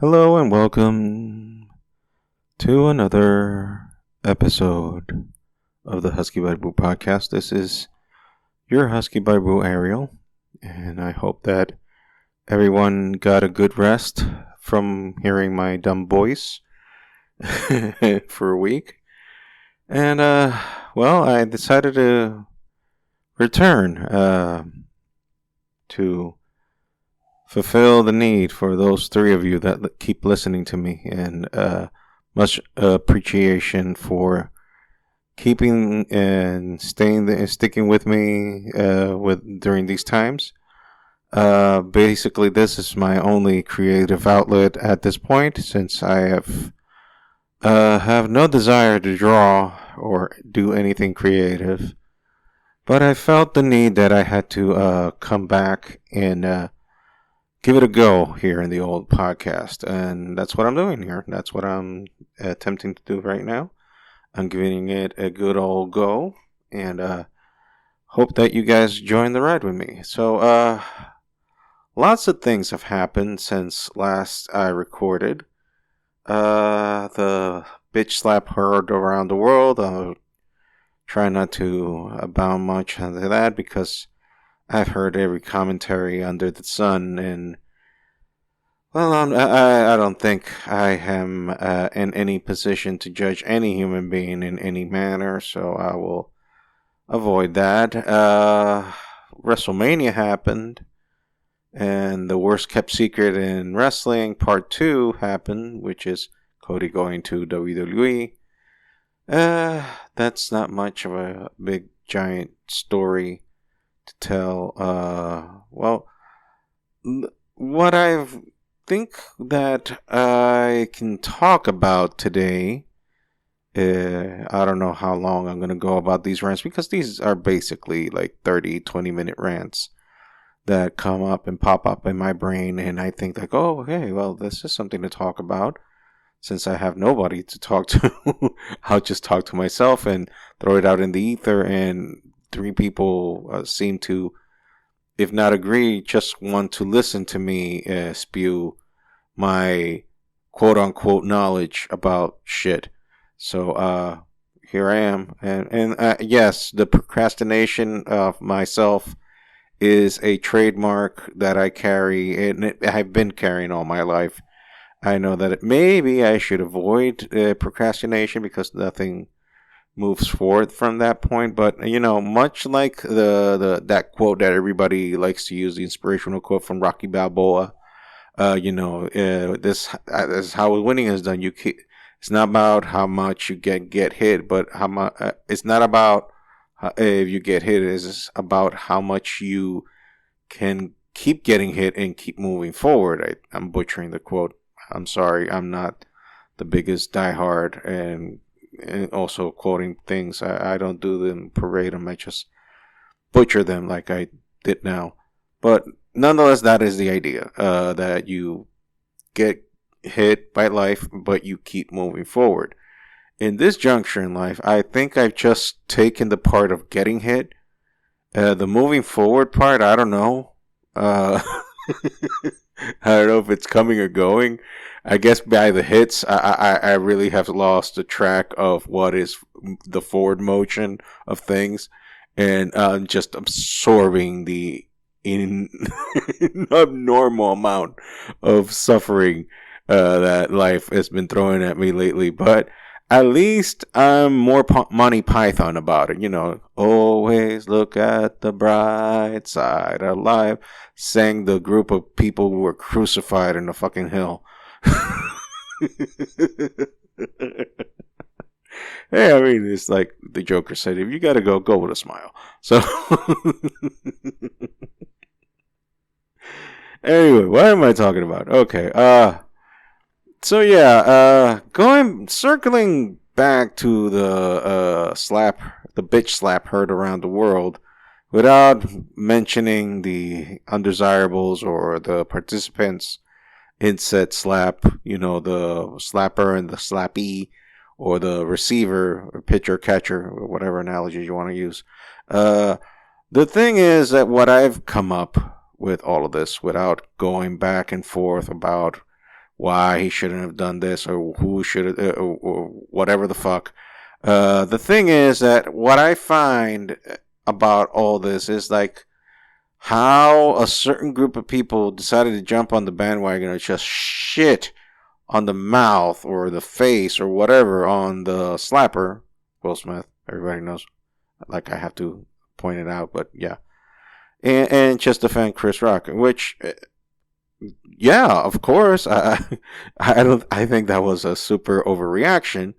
Hello and welcome to another episode of the Husky Bible podcast. This is your Husky Bible Ariel, and I hope that everyone got a good rest from hearing my dumb voice for a week. And, I decided to return to fulfill the need for those three of you that keep listening to me, and much appreciation for keeping and sticking with me during these times. Basically, this is my only creative outlet at this point, since I have no desire to draw or do anything creative. But I felt the need that I had to come back and give it a go here in the old podcast, and that's what I'm doing here. That's what I'm attempting to do right now. I'm giving it a good old go, and hope that you guys join the ride with me. So, lots of things have happened since last I recorded. The bitch slap heard around the world. I'll try not to abound much into that because I've heard every commentary under the sun, and I don't think I am in any position to judge any human being in any manner, so I will avoid that. WrestleMania happened, and the worst kept secret in wrestling, Part 2, happened, which is Cody going to WWE. That's not much of a big, giant story to tell. What I think that I can talk about today, I don't know how long I'm going to go about these rants, because these are basically like 20-minute rants that come up and pop up in my brain, and I think like, oh, okay, well, this is something to talk about. Since I have nobody to talk to, I'll just talk to myself and throw it out in the ether, and three people seem to, if not agree, just want to listen to me spew my quote-unquote knowledge about shit. So here I am, and yes, the procrastination of myself is a trademark that I carry, and I've been carrying all my life. I know that maybe I should avoid procrastination because nothing moves forward from that point. But much like that quote that everybody likes to use, the inspirational quote from Rocky Balboa, this is how winning is done. It's not about how much you get hit, but how much. It's not about if you get hit. It's about how much you can keep getting hit and keep moving forward. I'm butchering the quote. I'm sorry, I'm not the biggest diehard, and also quoting things. I don't do them, parade them. I just butcher them like I did now. But nonetheless, that is the idea, that you get hit by life, but you keep moving forward. In this juncture in life, I think I've just taken the part of getting hit. The moving forward part, I don't know. I don't know if it's coming or going. I guess by the hits, I really have lost the track of what is the forward motion of things, and just absorbing the abnormal amount of suffering that life has been throwing at me lately. But at least I'm more Monty Python about it. Always look at the bright side of life, sang the group of people who were crucified in the fucking hill. Hey, I mean, it's like the Joker said, if you gotta go with a smile. So, anyway, what am I talking about? Okay, circling back to the bitch slap heard around the world, without mentioning the undesirables or the participants in said slap, the slapper and the slappee, or the receiver, or pitcher, catcher, or whatever analogy you want to use. The thing is that what I've come up with all of this, without going back and forth about why he shouldn't have done this or who should or whatever the fuck. The thing is that what I find about all this is like how a certain group of people decided to jump on the bandwagon and just shit on the mouth or the face or whatever on the slapper, Will Smith. Everybody knows. Like I have to point it out, but yeah. And just defend Chris Rock, which, yeah, of course. I think that was a super overreaction.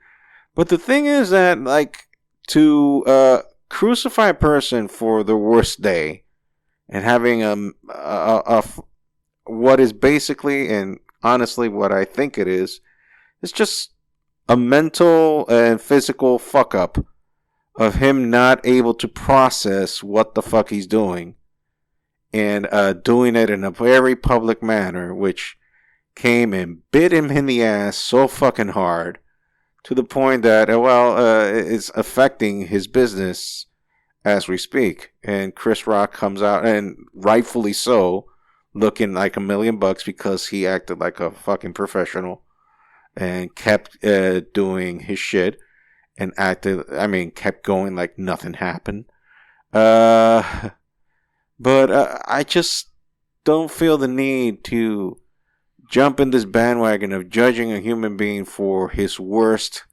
But the thing is that, like, to crucify a person for the worst day and having what is basically, and honestly what I think it is just a mental and physical fuck up of him not able to process what the fuck he's doing and doing it in a very public manner, which came and bit him in the ass so fucking hard to the point that, it's affecting his business as we speak. And Chris Rock comes out, and rightfully so, looking like $1 million because he acted like a fucking professional and kept doing his shit and kept going like nothing happened. But I just don't feel the need to jump in this bandwagon of judging a human being for his worst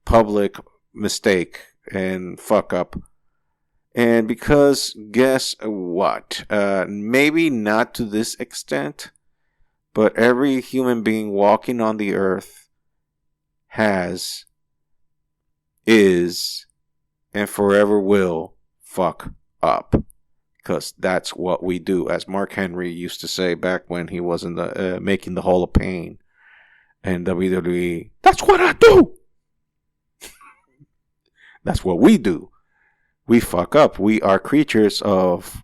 public mistake and fuck up. And because guess what? Maybe not to this extent, but every human being walking on the earth is, and forever will fuck up. Because that's what we do. As Mark Henry used to say back when he was in the making the Hall of Pain in WWE, that's what I do. That's what we do. We fuck up. We are creatures of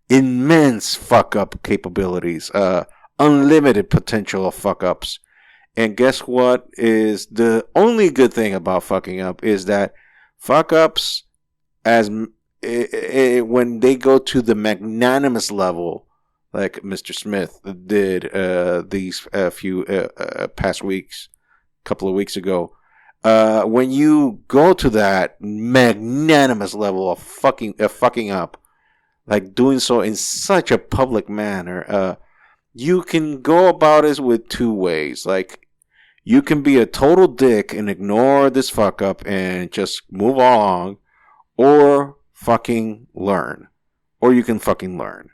immense fuck up capabilities, unlimited potential of fuck ups. And guess what is the only good thing about fucking up is that fuck ups, when they go to the magnanimous level, like Mr. Smith did these few past weeks, couple of weeks ago, when you go to that magnanimous level of fucking up, like doing so in such a public manner, you can go about it with two ways. Like, you can be a total dick and ignore this fuck up and just move along, or fucking learn. Or you can fucking learn.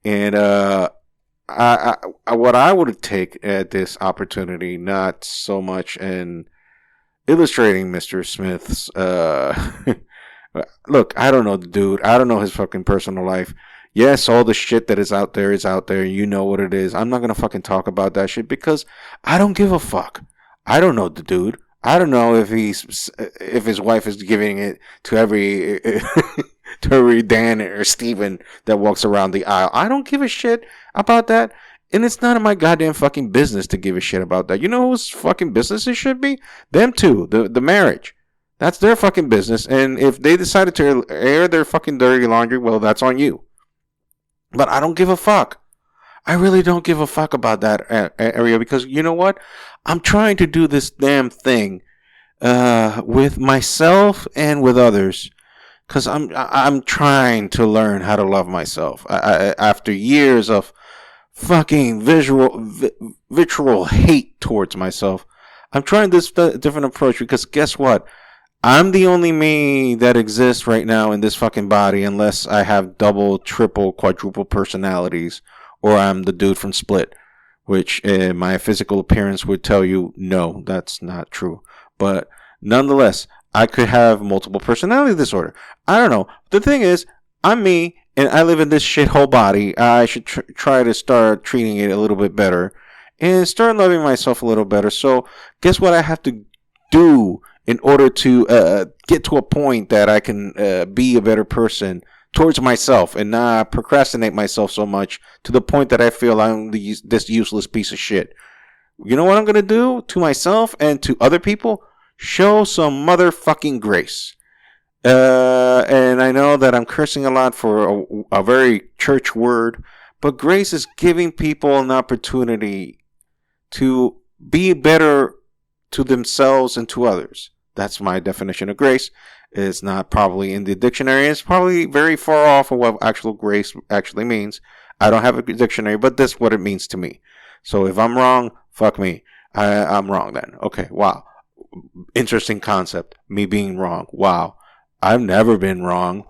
And what I would take at this opportunity, not so much in illustrating Mr. Smith's look, I don't know the dude. I don't know his fucking personal life. Yes, all the shit that is out there is out there. You know what it is. I'm not going to fucking talk about that shit because I don't give a fuck. I don't know the dude. I don't know if his wife is giving it to every Dan or Steven that walks around the aisle. I don't give a shit about that. And it's none of my goddamn fucking business to give a shit about that. You know whose fucking business it should be? Them two. The marriage. That's their fucking business. And if they decided to air their fucking dirty laundry, well, that's on you. But I don't give a fuck. I really don't give a fuck about that area because you know what? I'm trying to do this damn thing with myself and with others because I'm trying to learn how to love myself. After years of fucking vitriol hate towards myself, I'm trying this different approach because guess what? I'm the only me that exists right now in this fucking body unless I have double, triple, quadruple personalities or I'm the dude from Split, which my physical appearance would tell you, no, that's not true. But nonetheless, I could have multiple personality disorder. I don't know. The thing is, I'm me and I live in this shithole body. I should try to start treating it a little bit better and start loving myself a little better. So guess what I have to do in order to get to a point that I can be a better person towards myself and not procrastinate myself so much to the point that I feel I'm this useless piece of shit. You know what I'm going to do to myself and to other people? Show some motherfucking grace. And I know that I'm cursing a lot for a very church word, but grace is giving people an opportunity to be better to themselves and to others. That's my definition of grace. It's not probably in the dictionary. It's probably very far off of what actual grace actually means. I don't have a dictionary, but that's what it means to me. So if I'm wrong, fuck me. I'm wrong then. Okay, wow. Interesting concept. Me being wrong. Wow. I've never been wrong.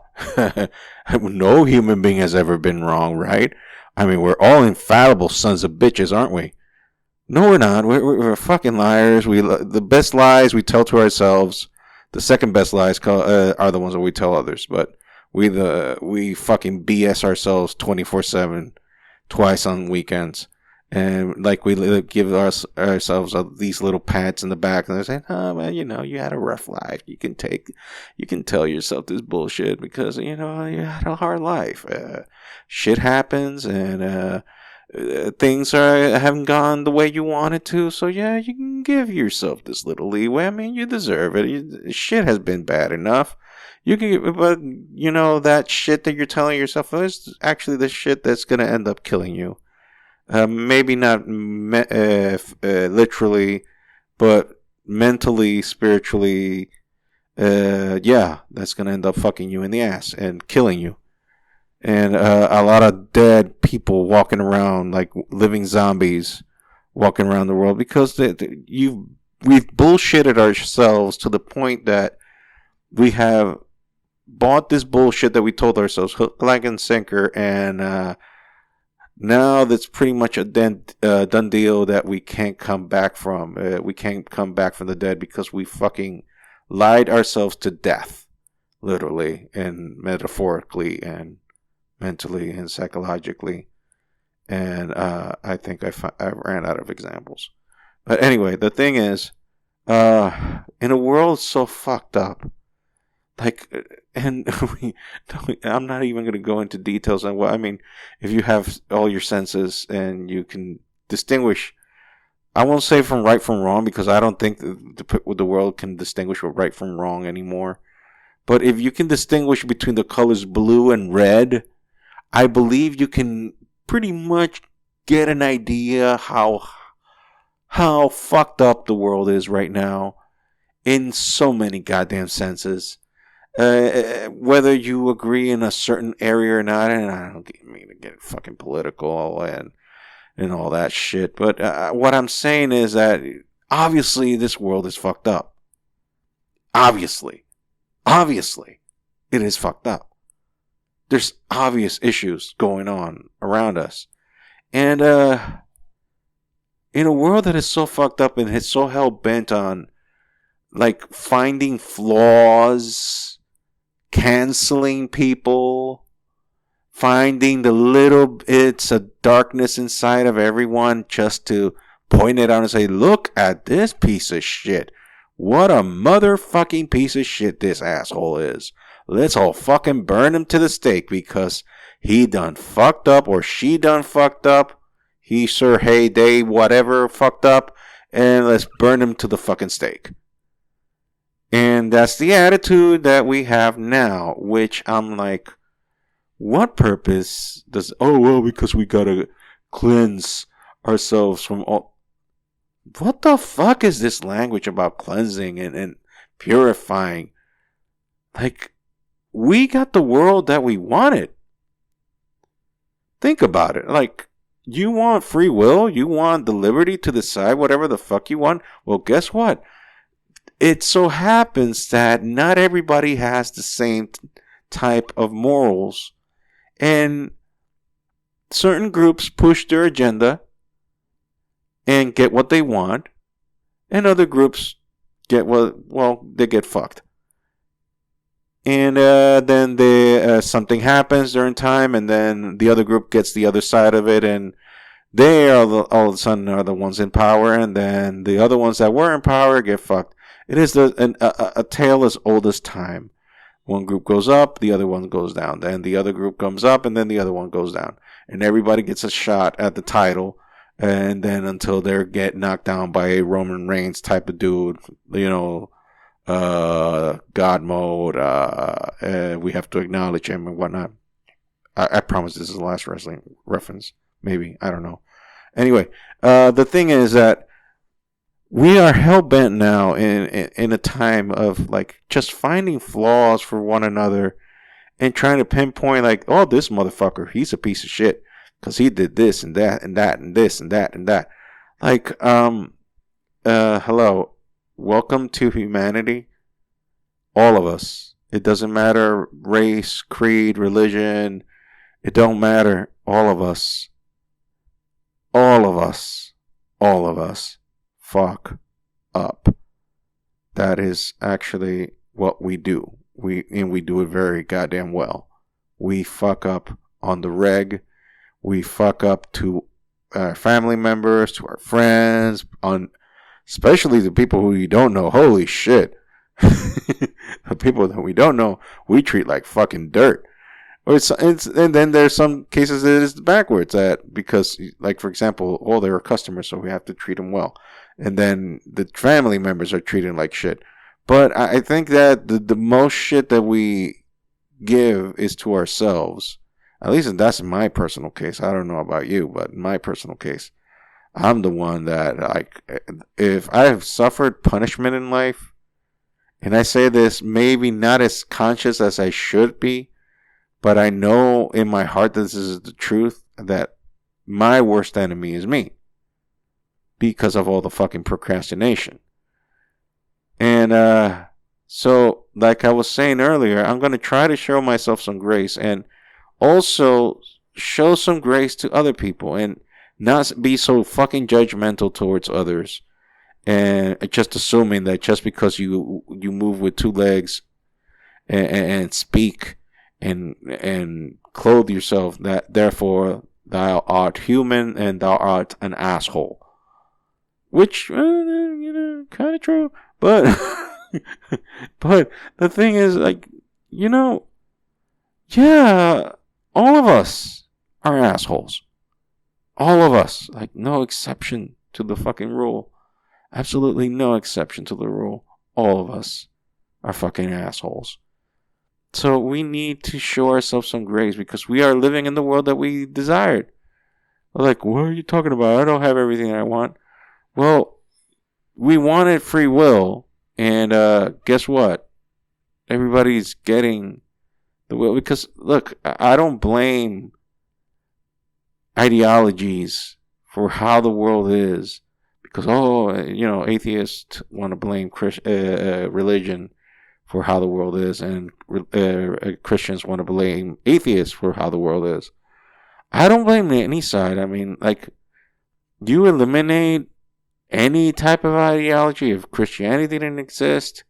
No human being has ever been wrong, right? I mean, we're all infallible sons of bitches, aren't we? No, we're not. We're fucking liars. The best lies we tell to ourselves. The second best lies are the ones that we tell others. But we fucking BS ourselves 24/7, twice on weekends, and like we give ourselves these little pats in the back, and they're saying, "Oh man, you had a rough life. You can tell yourself this bullshit because you had a hard life. Shit happens, and things haven't gone the way you wanted to. So yeah, you can give yourself this little leeway. I mean, you deserve it. Shit has been bad enough. You can, but that shit that you're telling yourself is actually the shit that's gonna end up killing you. Maybe not literally, but mentally, spiritually. Yeah, that's gonna end up fucking you in the ass and killing you. And a lot of dead people walking around like living zombies, walking around the world because we've bullshitted ourselves to the point that we have bought this bullshit that we told ourselves hook, line, and sinker, and now that's pretty much a done deal that we can't come back from. We can't come back from the dead because we fucking lied ourselves to death, literally and metaphorically and mentally and psychologically. And I think I ran out of examples. But anyway, the thing is, in a world so fucked up, and I'm not even going to go into details on what I mean. If you have all your senses and you can distinguish, I won't say from right from wrong because I don't think the world can distinguish what right from wrong anymore. But if you can distinguish between the colors blue and red, I believe you can pretty much get an idea how fucked up the world is right now in so many goddamn senses. Whether you agree in a certain area or not, and I don't mean to get fucking political and all that shit, but what I'm saying is that obviously this world is fucked up. Obviously, it is fucked up. There's obvious issues going on around us. And in a world that is so fucked up and is so hell-bent on like finding flaws, canceling people, finding the little bits of darkness inside of everyone just to point it out and say, look at this piece of shit. What a motherfucking piece of shit this asshole is. Let's all fucking burn him to the stake because he done fucked up or she done fucked up. He, sir, hey, they, whatever, fucked up. And let's burn him to the fucking stake. And that's the attitude that we have now, which I'm like, what purpose does, because we gotta cleanse ourselves from all. What the fuck is this language about cleansing and purifying? Like, we got the world that we wanted. Think about it. Like, you want free will? You want the liberty to decide whatever the fuck you want? Well, guess what? It so happens that not everybody has the same type of morals. And certain groups push their agenda and get what they want. And other groups get they get fucked. And then something happens during time, and then the other group gets the other side of it, and they all of a sudden are the ones in power, and then the other ones that were in power get fucked. It is a tale as old as time. One group goes up, the other one goes down. Then the other group comes up, and then the other one goes down. And everybody gets a shot at the title, and then until they get knocked down by a Roman Reigns type of dude, God mode, we have to acknowledge him and whatnot. I promise this is the last wrestling reference. Maybe. I don't know. Anyway, the thing is that we are hell bent now in a time of like just finding flaws for one another and trying to pinpoint like, oh, this motherfucker, he's a piece of shit because he did this and that and that and this and that and that. Like, hello, welcome to humanity. All of us. It doesn't matter race, creed, religion. It don't matter. All of us. All of us. All of us. Fuck up. That is actually what we do. We do it very goddamn well. We fuck up on the reg. We fuck up to our family members, to our friends, on especially the people who you don't know. Holy shit. The people that we don't know, we treat like fucking dirt. And then there's some cases that it's backwards, that because, like, for example, oh, they're a customer, so we have to treat them well. And then the family members are treated like shit. But I think that the most shit that we give is to ourselves. At least that's in my personal case. I don't know about you, but in my personal case, I'm the one that, like, if I have suffered punishment in life, and I say this maybe not as conscious as I should be, but I know in my heart that this is the truth, that my worst enemy is me. Because of all the fucking procrastination. And so, like I was saying earlier, I'm going to try to show myself some grace and also show some grace to other people and not be so fucking judgmental towards others. And just assuming that just because you move with two legs and speak and clothe yourself, that therefore thou art human and thou art an asshole. Which, kind of true. But, but the thing is, like, yeah, all of us are assholes. All of us. Like, no exception to the fucking rule. Absolutely no exception to the rule. All of us are fucking assholes. So we need to show ourselves some grace because we are living in the world that we desired. Like, what are you talking about? I don't have everything I want. Well, we wanted free will, and guess what? Everybody's getting the will. Because, look, I don't blame ideologies for how the world is. Because, atheists want to blame religion for how the world is, and Christians want to blame atheists for how the world is. I don't blame any side. I mean, like, you eliminate any type of ideology. If Christianity didn't exist,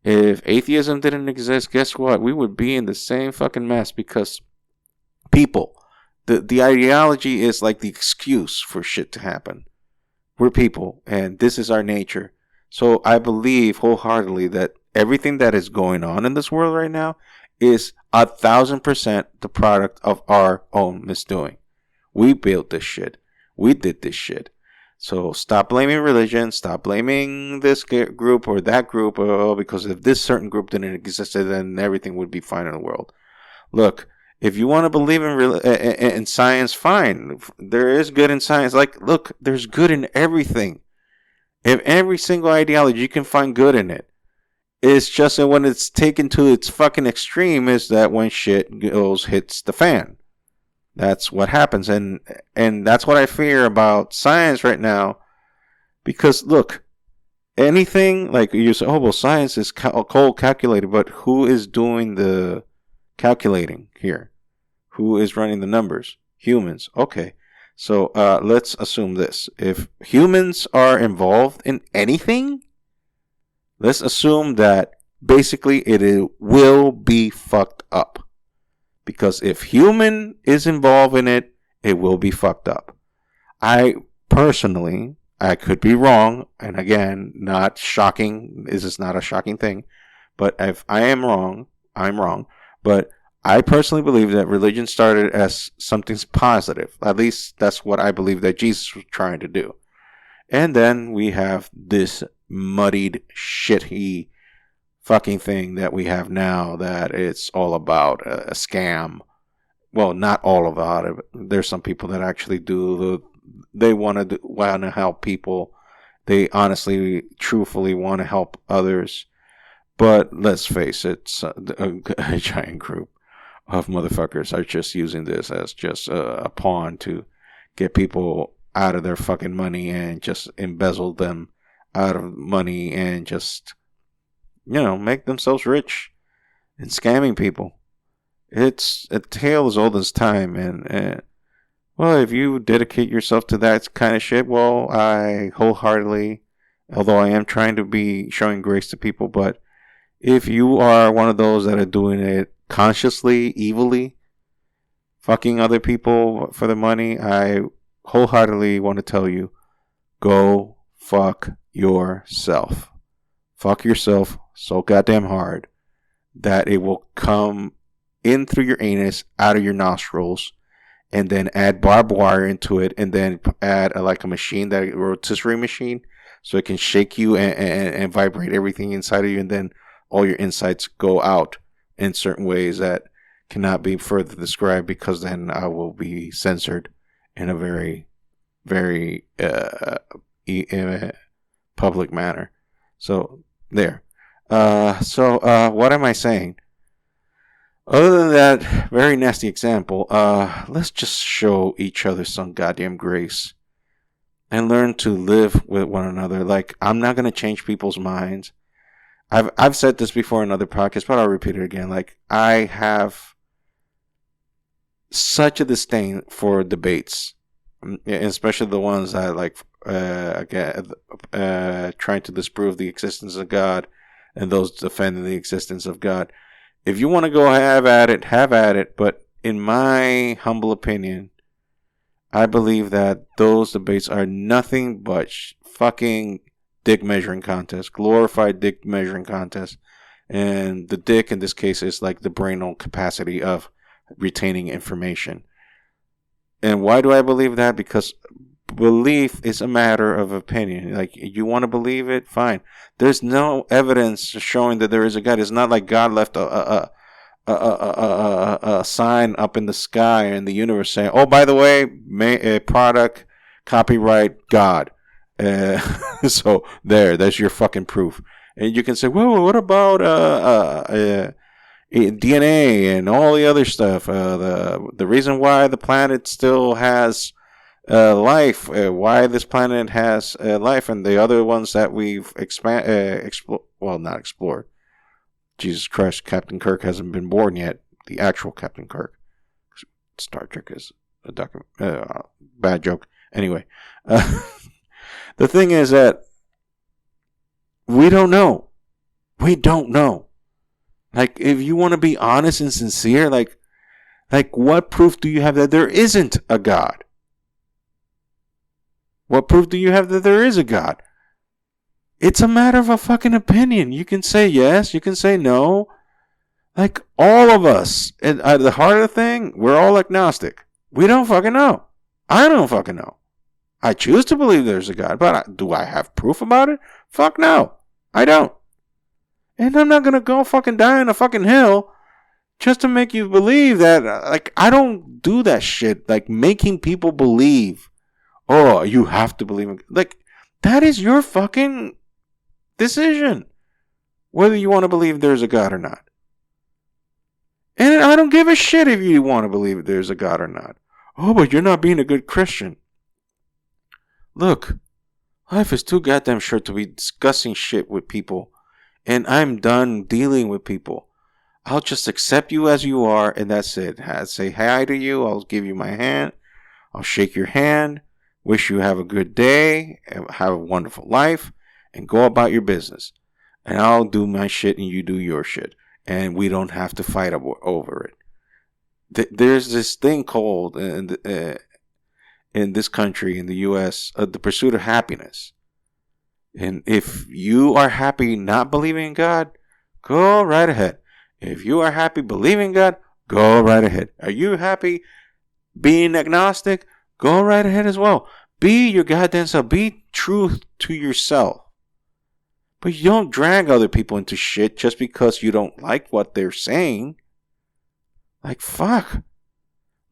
if atheism didn't exist, guess what? We would be in the same fucking mess because people, the ideology is like the excuse for shit to happen. We're people, and this is our nature. So I believe wholeheartedly that everything that is going on in this world right now is 1,000% the product of our own misdoing. We built this shit. We did this shit. So stop blaming religion, stop blaming this group or that group, because if this certain group didn't exist, then everything would be fine in the world. Look, if you want to believe in science, fine. There is good in science. Like, look, there's good in everything. If every single ideology, you can find good in it. It's just that when it's taken to its fucking extreme is that when shit hits the fan. That's what happens, and that's what I fear about science right now. Because look, anything like you say, oh well, science is cold calculated, but who is doing the calculating here? Who is running the numbers? Humans. Okay, so let's assume this: if humans are involved in anything, let's assume that basically it will be fucked up. Because if human is involved in it, it will be fucked up. I personally, I could be wrong, and again, not shocking. This is not a shocking thing. But if I am wrong, I'm wrong. But I personally believe that religion started as something positive. At least that's what I believe that Jesus was trying to do. And then we have this muddied, shitty fucking thing that we have now, that it's all about a scam. Well, not all about it. There's some people that actually do they want to help people they honestly, truthfully want to help others. But let's face it, a giant group of motherfuckers are just using this as just a pawn to get people out of their fucking money and just embezzle them out of money and just, make themselves rich and scamming people. It's a tale as old as time, and well, if you dedicate yourself to that kind of shit, well, I wholeheartedly, although I am trying to be showing grace to people, but if you are one of those that are doing it consciously, evilly, fucking other people for the money, I wholeheartedly want to tell you, go fuck yourself. Fuck yourself so goddamn hard that it will come in through your anus, out of your nostrils, and then add barbed wire into it, and then add a machine, that a rotisserie machine, so it can shake you and vibrate everything inside of you, and then all your insides go out in certain ways that cannot be further described, because then I will be censored in a very, very public manner. So there. What am I saying? Other than that very nasty example, let's just show each other some goddamn grace and learn to live with one another. Like, I'm not gonna change people's minds. I've said this before in other podcasts, but I'll repeat it again. Like, I have such a disdain for debates, especially the ones that trying to disprove the existence of God and those defending the existence of God. If you want to go have at it. But in my humble opinion, I believe that those debates are nothing but fucking dick measuring contests, glorified dick measuring contests. And the dick in this case is like the brainal capacity of retaining information. And why do I believe that? Because belief is a matter of opinion. Like, you want to believe it, fine. There's no evidence showing that there is a God. It's not like God left a sign up in the sky in the universe saying, "Oh, by the way, product copyright God." So that's your fucking proof. And you can say, "Well, what about DNA and all the other stuff? The reason why the planet still has life, why this planet has life, and the other ones that we've not explored. Jesus Christ, Captain Kirk hasn't been born yet. The actual Captain Kirk. Star Trek is a bad joke. Anyway, the thing is that we don't know. We don't know. Like, if you want to be honest and sincere, like what proof do you have that there isn't a God? What proof do you have that there is a God? It's a matter of a fucking opinion. You can say yes, you can say no. Like, all of us, at the heart of the thing, we're all agnostic. We don't fucking know. I don't fucking know. I choose to believe there's a God, but do I have proof about it? Fuck no. I don't. And I'm not gonna go fucking die on a fucking hill just to make you believe that. Like, I don't do that shit. Like, making people believe. Oh, you have to believe in. Like, that is your fucking decision. Whether you want to believe there's a God or not. And I don't give a shit if you want to believe there's a God or not. Oh, but you're not being a good Christian. Look, life is too goddamn short to be discussing shit with people. And I'm done dealing with people. I'll just accept you as you are, and that's it. I'll say hi to you. I'll give you my hand. I'll shake your hand. Wish you have a good day. Have a wonderful life. And go about your business. And I'll do my shit and you do your shit. And we don't have to fight over it. There's this thing called, in this country, in the U.S., the pursuit of happiness. And if you are happy not believing in God, go right ahead. If you are happy believing in God, go right ahead. Are you happy being agnostic? Go right ahead as well. Be your goddamn self. Be true to yourself. But you don't drag other people into shit just because you don't like what they're saying. Like, fuck.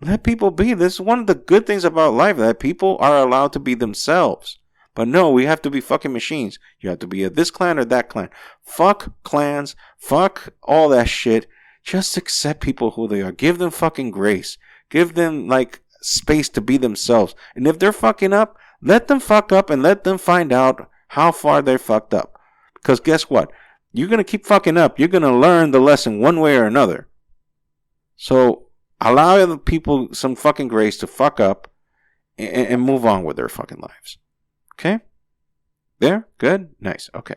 Let people be. This is one of the good things about life, that people are allowed to be themselves. But no, we have to be fucking machines. You have to be of this clan or that clan. Fuck clans. Fuck all that shit. Just accept people who they are. Give them fucking grace. Give them, like, space to be themselves. And if they're fucking up, let them fuck up and let them find out how far they're fucked up. Because guess what? You're going to keep fucking up. You're going to learn the lesson one way or another. So allow other people some fucking grace to fuck up and move on with their fucking lives. Okay? There? Good? Nice. Okay.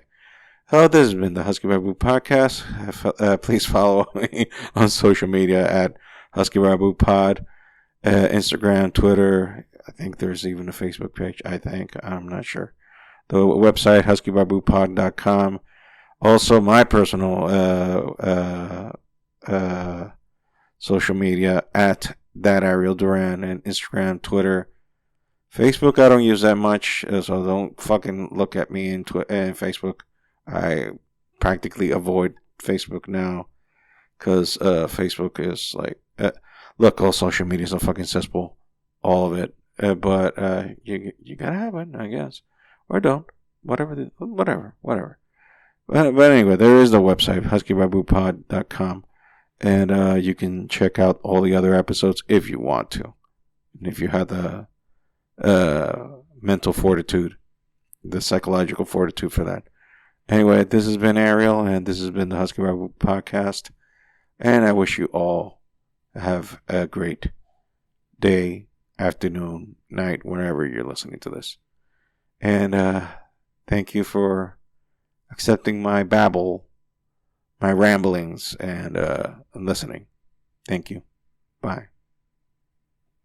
This has been the Husky Barbu Podcast. Please follow me on social media at Husky Barbu Pod. Instagram, Twitter. I think there's even a Facebook page. I'm not sure. The website, huskybarbupod.com. Also, my personal social media at that Ariel Duran and Instagram, Twitter. Facebook, I don't use that much, so don't fucking look at me in Facebook. I practically avoid Facebook now because Facebook is like, look, all social media is a fucking cesspool, all of it. But you gotta have it, I guess, or don't. Whatever. But anyway, there is the website, huskybarbupod.com, and you can check out all the other episodes if you want to, and if you have the mental fortitude, the psychological fortitude for that. Anyway, this has been Ariel, and this has been the Husky Barbu Podcast, and I wish you all have a great day, afternoon, night, whenever you're listening to this. And thank you for accepting my babble, my ramblings, and listening. Thank you. Bye.